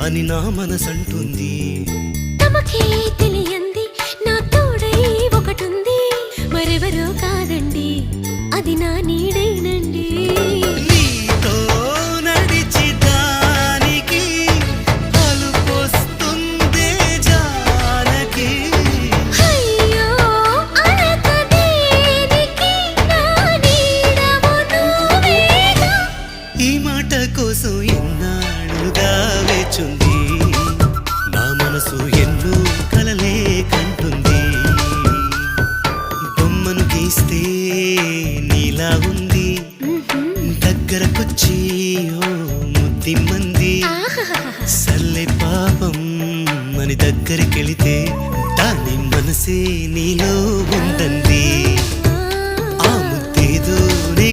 అని నా మనసంటుంది. తమకే తెలియంది నా తోడై ఒకటుంది, మరెవరో కాదండి అది నా నీడేనండి. నీతో నడిచి దానికి అలుపొస్తుందే జానకి. అయ్యో అనక దేనికి నా నీడవు నువ్వేగా. ఈ మాట కోసం ఎన్నాళ్ళుగా వేచుంది, నా మనసు ఎన్నో కలలే కంటుంది. బొమ్మను గీస్తే నీలా ఉంది, దగ్గరకొచ్చి ఓ ముద్దిమ్మంది. సల్లే పాపం అని దగ్గరికెళితే దాని మనసే నీలో ఉందంది.